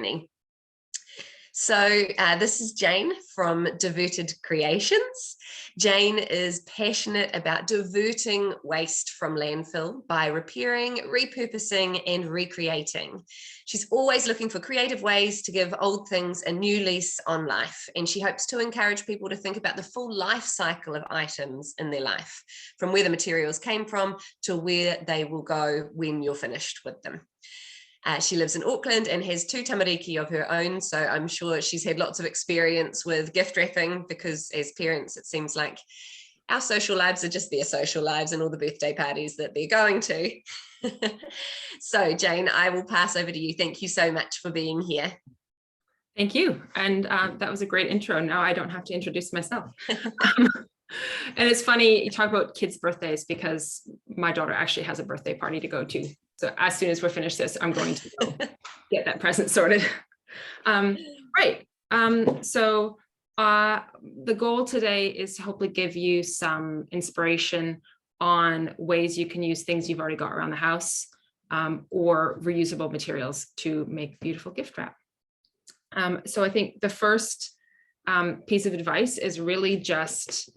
journey. So this is Jane from Diverted Creations. Jane is passionate about diverting waste from landfill by repairing, repurposing, and recreating. She's always looking for creative ways to give old things a new lease on life, and she hopes to encourage people to think about the full life cycle of items in their life, from where the materials came from to where they will go when you're finished with them. She lives in Auckland and has 2 tamariki of her own, so I'm sure she's had lots of experience with gift wrapping, because as parents it seems like our social lives are just their social lives and all the birthday parties that they're going to. So Jane, I will pass over to you. Thank you so much for being here. Thank you. And that was a great intro. Now I don't have to introduce myself. And it's funny you talk about kids' birthdays, because my daughter actually has a birthday party to go to. So as soon as we're finished this, I'm going to go get that present sorted. Right. So the goal today is to hopefully give you some inspiration on ways you can use things you've already got around the house, or reusable materials to make beautiful gift wrap. So I think the first piece of advice is really just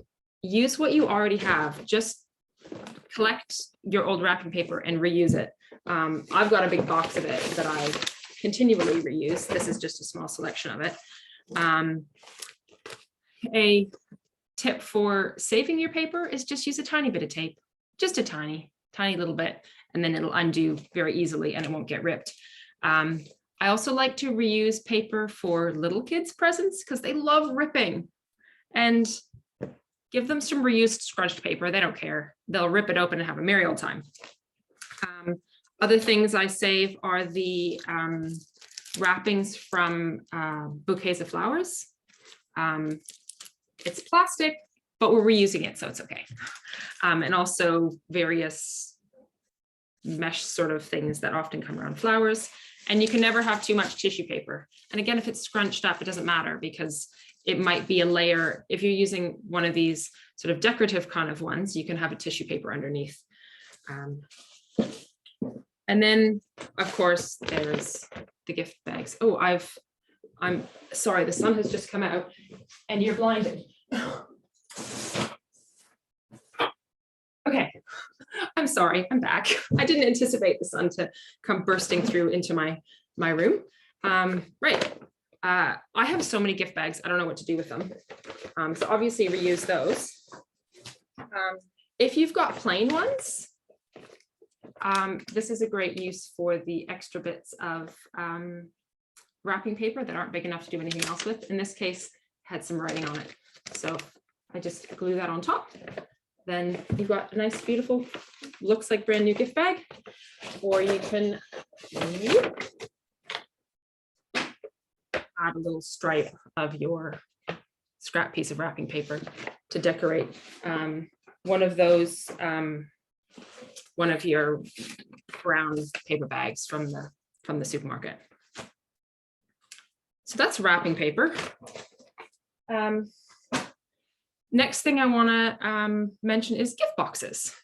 use what you already have. Just collect your old wrapping paper and reuse it. I've got a big box of it that I continually reuse. This is just a small selection of it. A tip for saving your paper is just use a tiny bit of tape, just a tiny little bit, and then it'll undo very easily and it won't get ripped. I also like to reuse paper for little kids' presents because they love ripping, and give them some reused scrunched paper. They don't care. They'll rip it open and have a merry old time. Other things I save are the wrappings from bouquets of flowers. It's plastic, but we're reusing it, so it's okay. And also various mesh sort of things that often come around flowers. And you can never have too much tissue paper. And again, if it's scrunched up, it doesn't matter, because it might be a layer. If you're using one of these sort of decorative kind of ones, you can have a tissue paper underneath. And then, of course, there's the gift bags. Oh, I'm sorry, the sun has just come out and you're blinded. Okay, I'm sorry, I'm back. I didn't anticipate the sun to come bursting through into my room. Right, I have so many gift bags, I don't know what to do with them. So obviously reuse those. If you've got plain ones, this is a great use for the extra bits of wrapping paper that aren't big enough to do anything else with. In this case, it had some writing on it. So I just glue that on top. Then you've got a nice, beautiful, looks like brand new gift bag. Or you can add a little stripe of your scrap piece of wrapping paper to decorate one of those, one of your brown paper bags from the supermarket. So that's wrapping paper. Next thing I want to mention is gift boxes.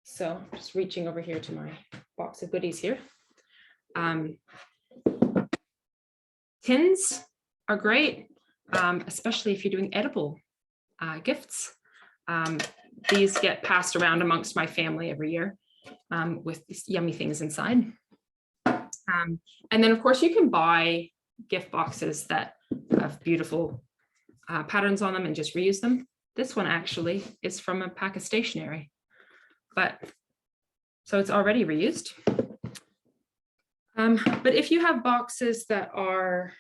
So just reaching over here to my box of goodies here. Tins are great, especially if you're doing edible gifts. These get passed around amongst my family every year with these yummy things inside. And then, of course, you can buy gift boxes that have beautiful patterns on them and just reuse them. This one actually is from a pack of stationery, but so it's already reused. But if you have boxes that are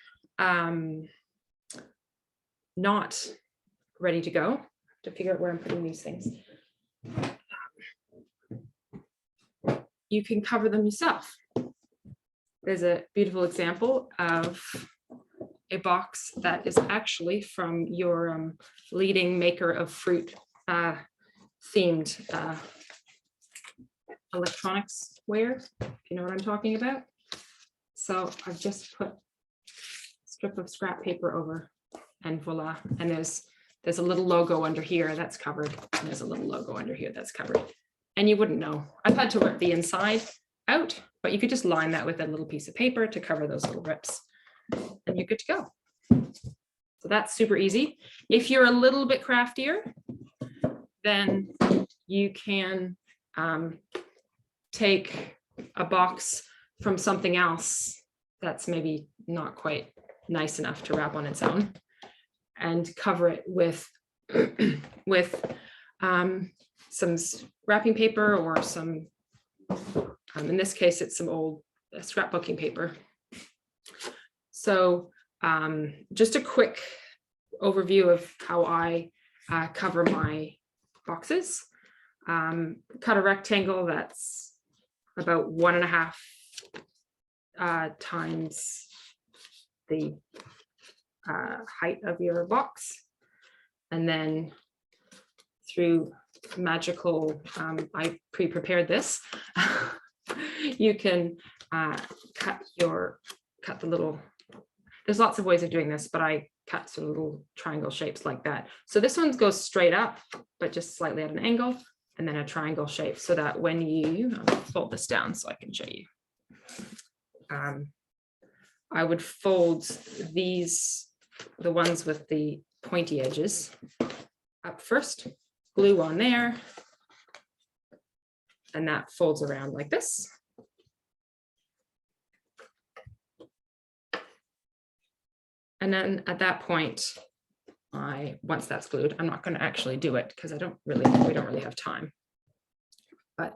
not ready to go, I have to figure out where I'm putting these things. You can cover them yourself. There's a beautiful example of a box that is actually from your leading maker of fruit themed electronics ware, if you know what I'm talking about. So I've just put a strip of scrap paper over, and voila. And there's a little logo under here that's covered, and there's a little logo under here that's covered. And you wouldn't know. I've had to rip the inside out, but you could just line that with a little piece of paper to cover those little rips, and you're good to go. So that's super easy. If you're a little bit craftier, then you can take a box from something else that's maybe not quite nice enough to wrap on its own and cover it with some wrapping paper or some, in this case, it's some old scrapbooking paper. So just a quick overview of how I cover my boxes. Cut a rectangle that's about 1.5 times the height of your box. And then through magical, I pre-prepared this, you can cut the little, there's lots of ways of doing this, but I cut some little triangle shapes like that. So this one goes straight up, but just slightly at an angle, and then a triangle shape, so that when you, I'll fold this down so I can show you. I would fold these, the ones with the pointy edges, up first, glue on there, and that folds around like this. And then at that point, once that's glued, I'm not going to actually do it because we don't really have time. But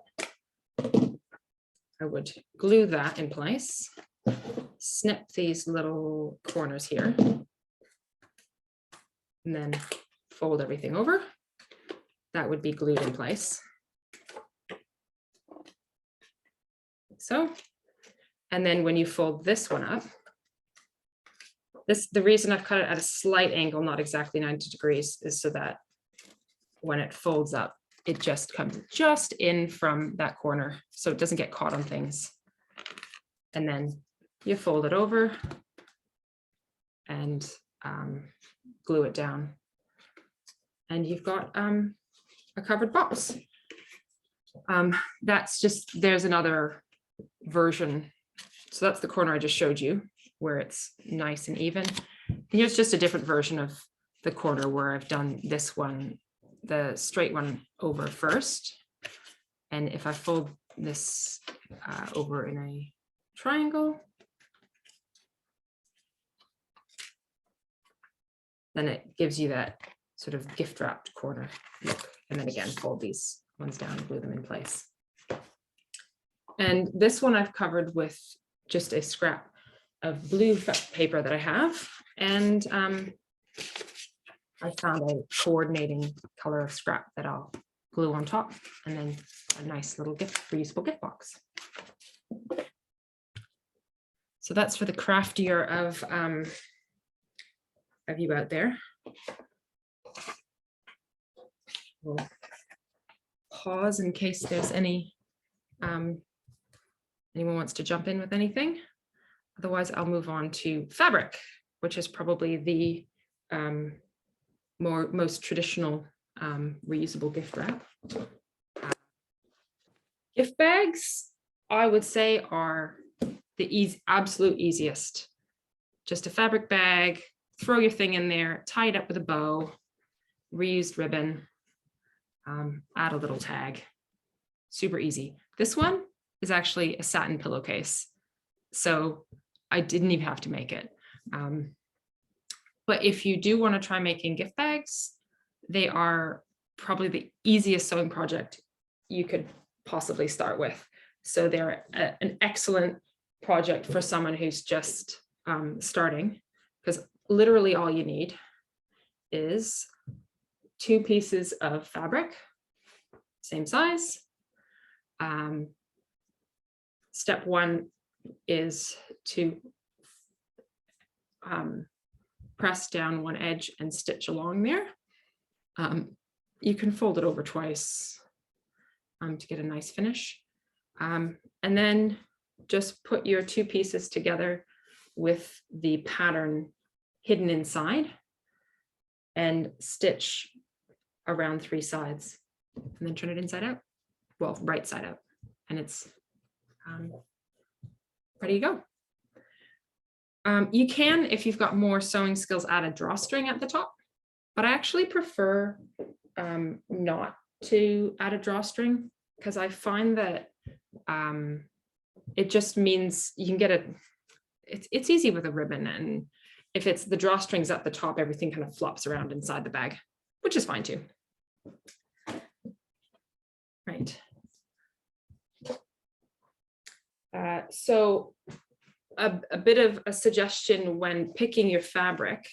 I would glue that in place, snip these little corners here, and then fold everything over. That would be glued in place. So, and then when you fold this one up, the reason I've cut it at a slight angle, not exactly 90 degrees, is so that when it folds up, it just comes just in from that corner, so it doesn't get caught on things. And then you fold it over and glue it down, and you've got a covered box. That's just, there's another version. So that's the corner I just showed you, where it's nice and even. Here's just a different version of the corner where I've done this one, the straight one, over first. And if I fold this over in a triangle, then it gives you that sort of gift wrapped corner look. And then again, fold these ones down and glue them in place. And this one I've covered with just a scrap of blue paper that I have, and I found a coordinating color of scrap that I'll glue on top, and then a nice little reusable gift box. So that's for the craftier of you out there. We'll pause in case there's any anyone wants to jump in with anything. Otherwise, I'll move on to fabric, which is probably the most traditional reusable gift wrap. Gift bags, I would say, are the absolute easiest. Just a fabric bag, throw your thing in there, tie it up with a bow, reused ribbon, add a little tag. Super easy. This one is actually a satin pillowcase, so I didn't even have to make it. But if you do want to try making gift bags, they are probably the easiest sewing project you could possibly start with. So they're an excellent project for someone who's just starting, because literally all you need is 2 pieces of fabric, same size. Step 1 is to press down one edge and stitch along there. You can fold it over twice to get a nice finish. And then just put your 2 pieces together with the pattern hidden inside and stitch around 3 sides, and then turn it inside out. Well, right side out. And it's ready to go. You can, if you've got more sewing skills, add a drawstring at the top, but I actually prefer not to add a drawstring because I find that it just means you can get it's easy with a ribbon, and if it's the drawstrings at the top, everything kind of flops around inside the bag, which is fine too. Right. So a bit of a suggestion when picking your fabric.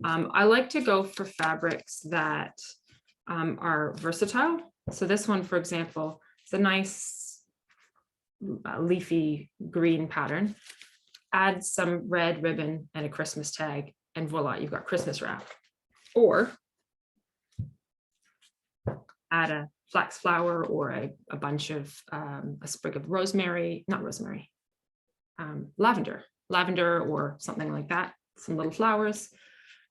I like to go for fabrics that are versatile. So this one, for example, is a nice leafy green pattern. Add some red ribbon and a Christmas tag, and voila, you've got Christmas wrap. Or add a flax flower or a bunch of a sprig of rosemary, not rosemary, lavender or something like that, some little flowers,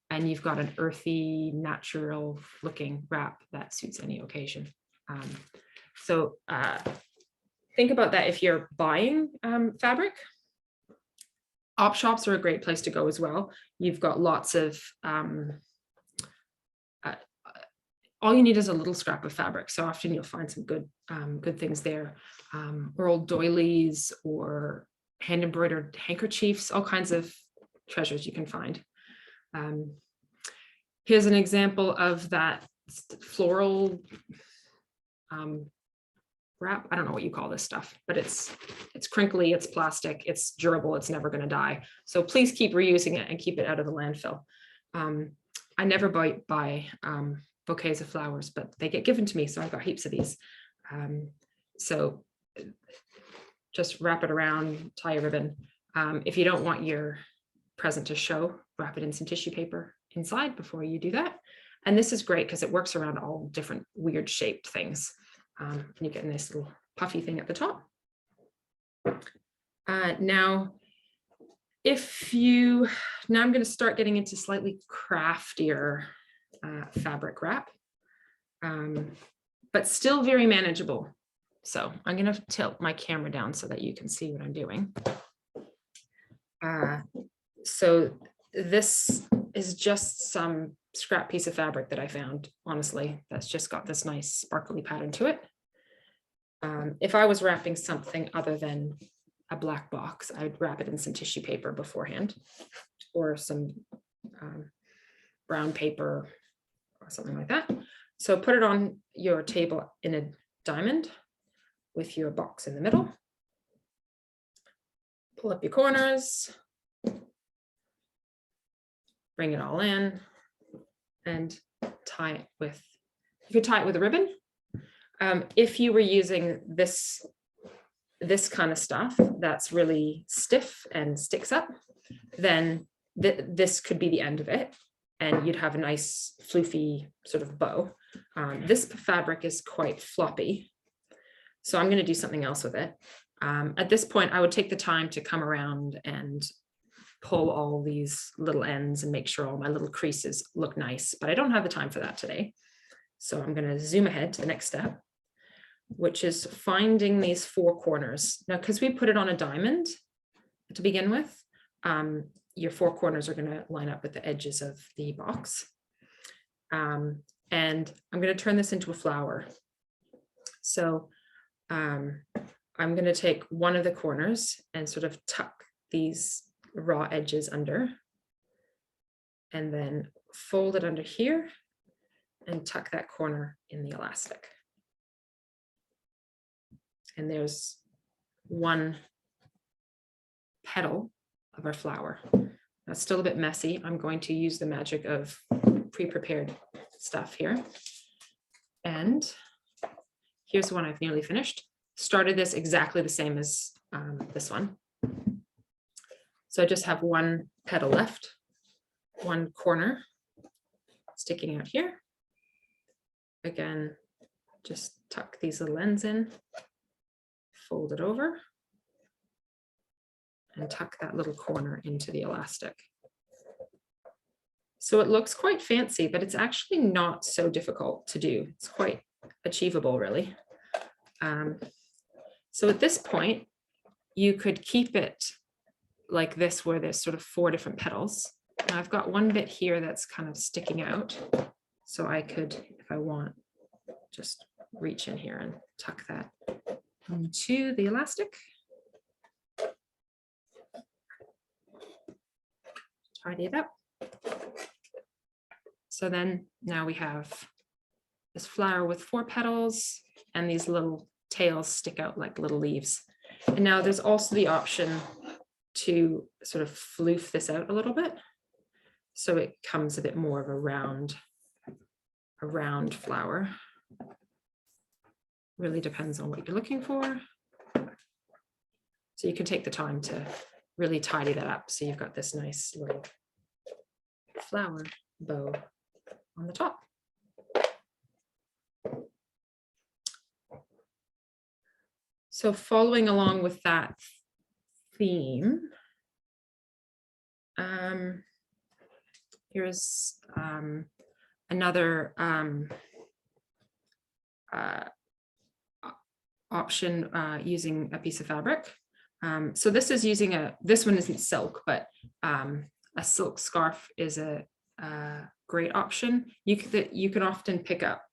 and you've got an earthy, natural looking wrap that suits any occasion. So think about that if you're buying fabric. Op shops are a great place to go as well. You've got lots of, all you need is a little scrap of fabric. So often you'll find some good things there. Or old doilies or hand embroidered handkerchiefs, all kinds of treasures you can find. Here's an example of that floral wrap. I don't know what you call this stuff, but it's crinkly, it's plastic, it's durable, it's never going to die. So please keep reusing it and keep it out of the landfill. I never buy bouquets of flowers, but they get given to me, so I've got heaps of these. So just wrap it around, tie a ribbon. If you don't want your present to show, wrap it in some tissue paper inside before you do that. And this is great because it works around all different weird shaped things. And you get a nice little puffy thing at the top. Now I'm going to start getting into slightly craftier fabric wrap, but still very manageable. So I'm going to tilt my camera down so that you can see what I'm doing. So this is just some scrap piece of fabric that I found, honestly, that's just got this nice sparkly pattern to it. If I was wrapping something other than a black box, I'd wrap it in some tissue paper beforehand, or some brown paper or something like that. So put it on your table in a diamond with your box in the middle. Pull up your corners, bring it all in, and tie it with, you could tie it with a ribbon. If you were using this kind of stuff that's really stiff and sticks up, then this could be the end of it, and you'd have a nice floofy sort of bow. This fabric is quite floppy, so I'm going to do something else with it. At this point, I would take the time to come around and pull all these little ends and make sure all my little creases look nice, but I don't have the time for that today. So I'm going to zoom ahead to the next step, which is finding these four corners. Now, because we put it on a diamond to begin with, your four corners are going to line up with the edges of the box. And I'm going to turn this into a flower. So I'm going to take one of the corners and sort of tuck these raw edges under, and then fold it under here and tuck that corner in the elastic. And there's one petal of our flower. That's still a bit messy. I'm going to use the magic of pre-prepared stuff here. And here's the one I've nearly finished. Started this exactly the same as this one. So I just have one petal left, one corner sticking out here. Again, just tuck these little ends in, fold it over, and tuck that little corner into the elastic. So it looks quite fancy, but it's actually not so difficult to do. It's quite achievable, really. So at this point, you could keep it like this, where there's sort of 4 different petals. And I've got one bit here that's kind of sticking out. So I could, if I want, just reach in here and tuck that into the elastic. Tidy it up. So then now we have this flower with 4 petals, and these little tails stick out like little leaves. And now there's also the option to sort of floof this out a little bit, so it comes a bit more of a round flower. Really depends on what you're looking for. So you can take the time to really tidy that up, so you've got this nice little flower bow on the top. So following along with that theme, here's another option using a piece of fabric. So this is using this one isn't silk, but a silk scarf is a great option. You can often pick up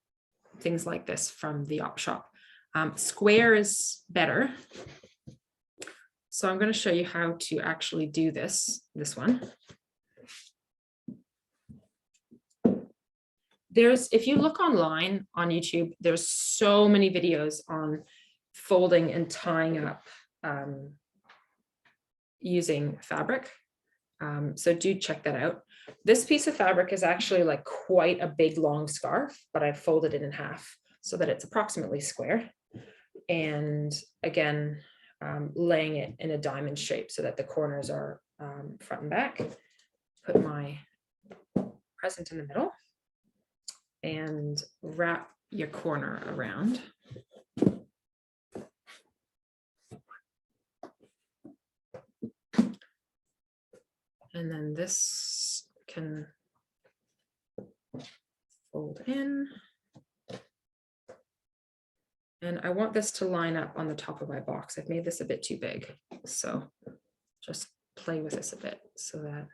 things like this from the op shop. Square is better. So I'm going to show you how to actually do this one. If you look online on YouTube, there's so many videos on folding and tying up using fabric. So do check that out. This piece of fabric is actually like quite a big long scarf, but I've folded it in half so that it's approximately square. And again, laying it in a diamond shape so that the corners are front and back. Put my present in the middle and wrap your corner around. And then this can fold in. And I want this to line up on the top of my box. I've made this a bit too big, so just play with this a bit so that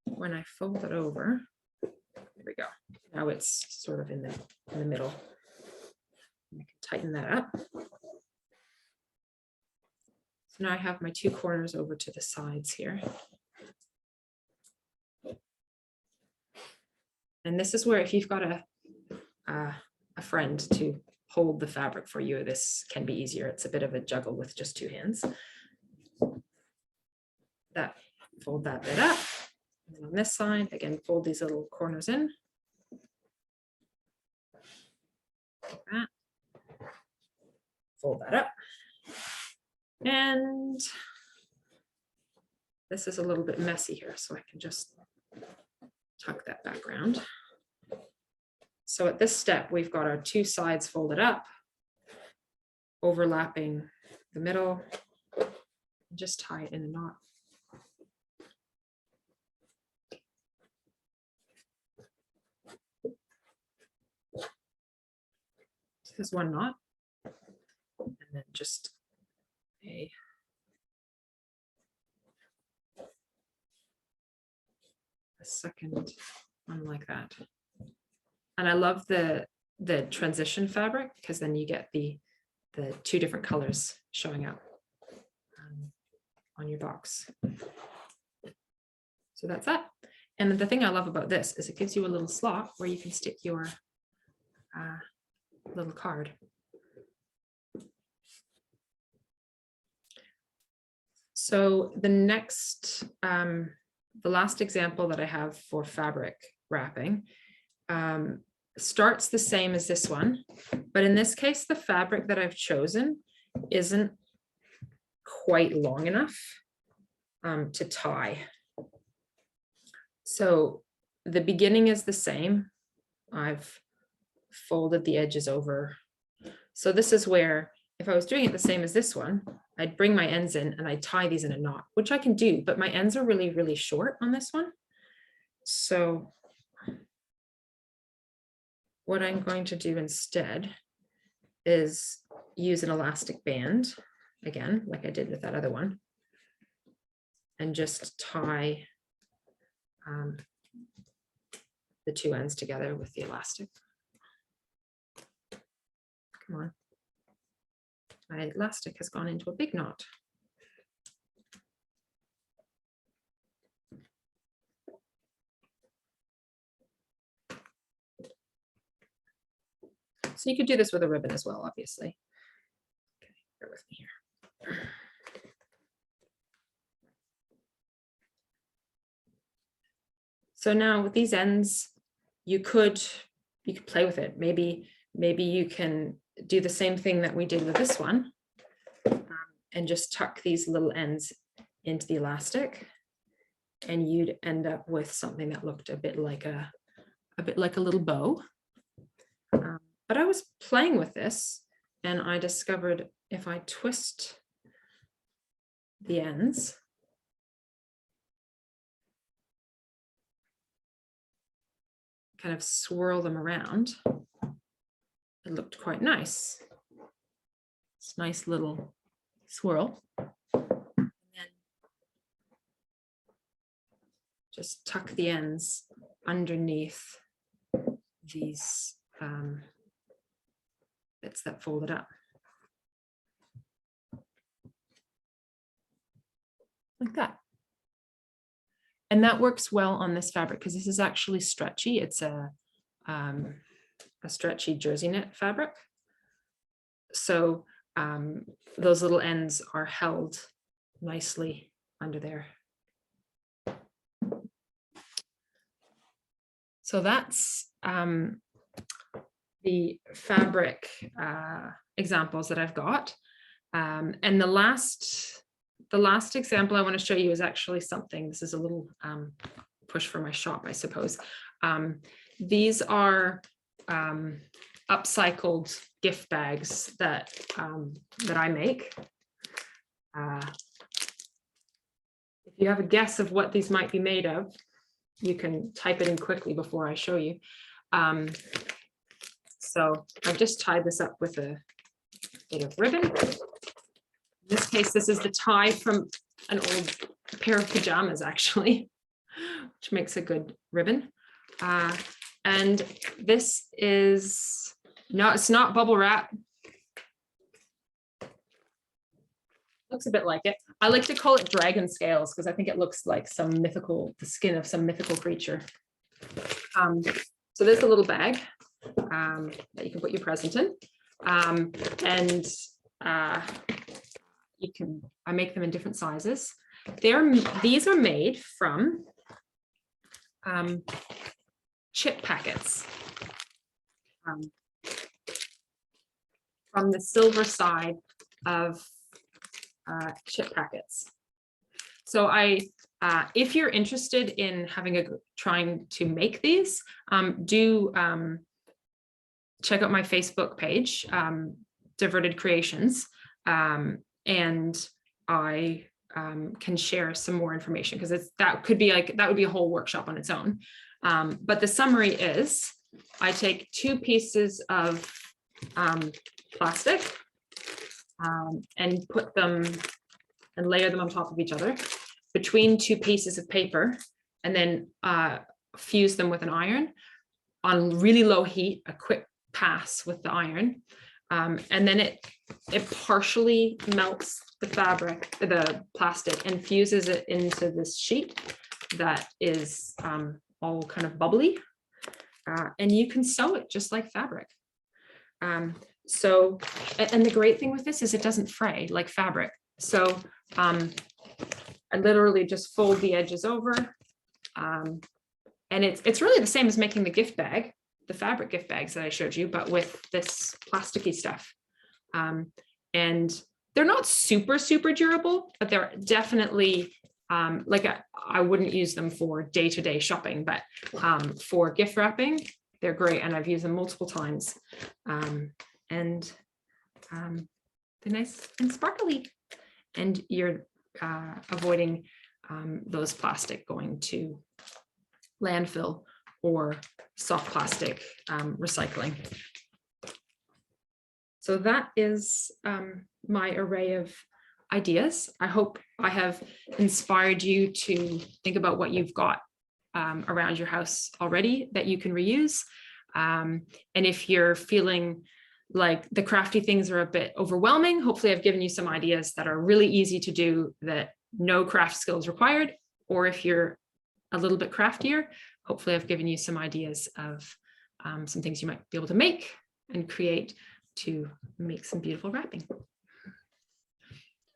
when I fold it over, there we go. Now it's sort of in the middle. I can tighten that up. So now I have my 2 corners over to the sides here. And this is where, if you've got a friend to hold the fabric for you, this can be easier. It's a bit of a juggle with just 2 hands. Fold that bit up. And on this side, again, fold these little corners in. Like that. Fold that up. And this is a little bit messy here, so I can just tuck that back around. So at this step, we've got our 2 sides folded up, overlapping the middle, and just tie it in a knot. So there's 1 knot, and then just a second one like that. And I love the transition fabric, because then you get the 2 different colors showing up on your box. So that's that. And the thing I love about this is it gives you a little slot where you can stick your little card. So the next, the last example that I have for fabric wrapping starts the same as this one, but in this case, the fabric that I've chosen isn't quite long enough to tie. So the beginning is the same. I've folded the edges over. So this is where, if I was doing it the same as this one, I'd bring my ends in and I'd tie these in a knot, which I can do, but my ends are really, really short on this one. So what I'm going to do instead is use an elastic band again, like I did with that other one, and just tie the two ends together with the elastic. Come on. My elastic has gone into a big knot. So you could do this with a ribbon as well, obviously. Okay, bear with me here. So now with these ends, you could play with it. Maybe you can do the same thing that we did with this one, and just tuck these little ends into the elastic, and you'd end up with something that looked a bit like a little bow. But I was playing with this and I discovered if I twist the ends, kind of swirl them around, it looked quite nice. It's a nice little swirl. And then just tuck the ends underneath these bits that folded up. Like that. And that works well on this fabric because this is actually stretchy. It's a stretchy jersey knit fabric. So those little ends are held nicely under there. So that's the fabric examples that I've got. And the last example I want to show you is actually something, this is a little push for my shop, I suppose. These are upcycled gift bags that I make. If you have a guess of what these might be made of, you can type it in quickly before I show you. So I've just tied this up with a bit of ribbon. In this case, this is the tie from an old pair of pajamas, actually, which makes a good ribbon. And this is, no, it's not bubble wrap. Looks a bit like it. I like to call it dragon scales because I think it looks like some mythical, the skin of some mythical creature. So there's a little bag that you can put your present in. I make them in different sizes. These are made from chip packets. From the silver side of chip packets. So if you're interested in trying to make these, do check out my Facebook page, Diverted Creations, and I can share some more information because that would be a whole workshop on its own. But the summary is, I take 2 pieces of plastic and put them and layer them on top of each other between 2 pieces of paper, and then fuse them with an iron on really low heat, a quick pass with the iron. And then it partially melts the plastic and fuses it into this sheet that is all kind of bubbly. And you can sew it just like fabric. So, and the great thing with this is it doesn't fray like fabric. So I literally just fold the edges over. And it's really the same as making the gift bag, the fabric gift bags that I showed you, but with this plasticky stuff. And they're not super, super durable, but they're definitely, I wouldn't use them for day-to-day shopping, but for gift wrapping, they're great. And I've used them multiple times. And they're nice and sparkly. And you're avoiding those plastic going to landfill or soft plastic recycling. So that is my array of ideas. I hope I have inspired you to think about what you've got around your house already that you can reuse. And if you're feeling like the crafty things are a bit overwhelming, hopefully I've given you some ideas that are really easy to do, that no craft skills required. Or if you're a little bit craftier, hopefully I've given you some ideas of some things you might be able to make and create to make some beautiful wrapping.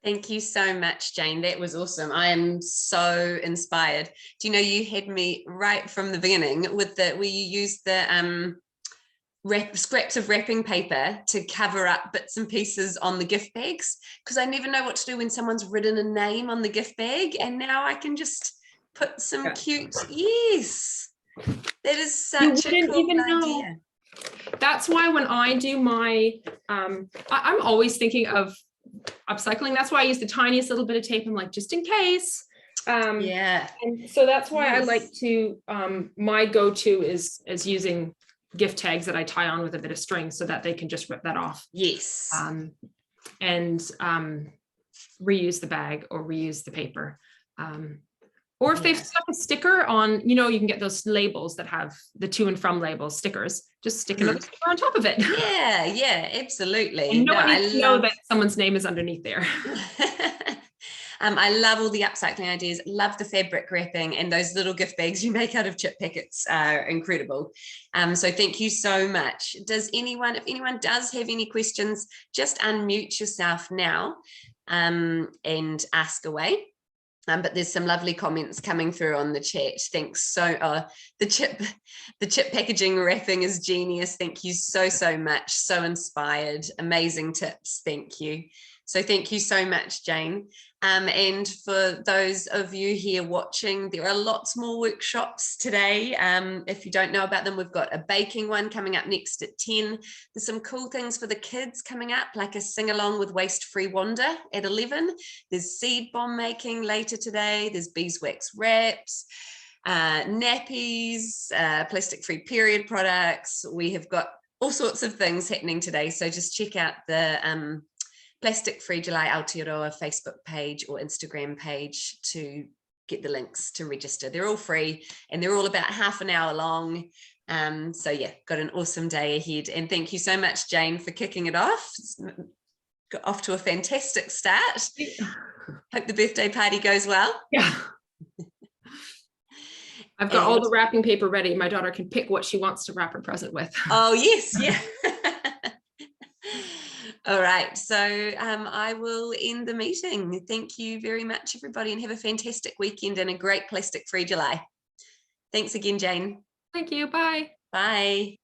Thank you so much, Jane. That was awesome. I am so inspired. Do you know, you had me right from the beginning with the where you used the scraps of wrapping paper to cover up bits and pieces on the gift bags, because I never know what to do when someone's written a name on the gift bag, and now I can just put some cute, yes, that is such a cool idea. That's why when I do my, I'm always thinking of upcycling. That's why I use the tiniest little bit of tape. I'm like, just in case. Yeah. And so that's why I like to, my go-to is using gift tags that I tie on with a bit of string so that they can just rip that off. Yes. And reuse the bag or reuse the paper. Or if they've stuck a sticker on, you know, you can get those labels that have the to and from labels, stickers, just stick another sticker on top of it. Yeah, yeah, absolutely. And no one needs to know that someone's name is underneath there. I love all the upcycling ideas, love the fabric wrapping, and those little gift bags you make out of chip packets are incredible. So thank you so much. Does anyone, if anyone does have any questions, just unmute yourself now and ask away. But there's some lovely comments coming through on the chat. Thanks. So the chip packaging wrapping is genius. Thank you so much. So inspired. Amazing tips. Thank you. So thank you so much, Jane. And for those of you here watching, there are lots more workshops today. If you don't know about them, we've got a baking one coming up next at 10. There's some cool things for the kids coming up, like a sing-along with Waste-Free Wander at 11. There's seed bomb making later today. There's beeswax wraps, nappies, plastic-free period products. We have got all sorts of things happening today. So just check out the Plastic Free July Aotearoa Facebook page or Instagram page to get the links to register. They're all free and they're all about half an hour long. So yeah, got an awesome day ahead. And thank you so much, Jane, for kicking it off. It's got off to a fantastic start. Hope the birthday party goes well. Yeah. I've got all the wrapping paper ready. My daughter can pick what she wants to wrap her present with. Oh, yes, yeah. All right, so I will end the meeting. Thank you very much, everybody, and have a fantastic weekend and a great plastic-free July. Thanks again, Jane. Thank you. Bye. Bye.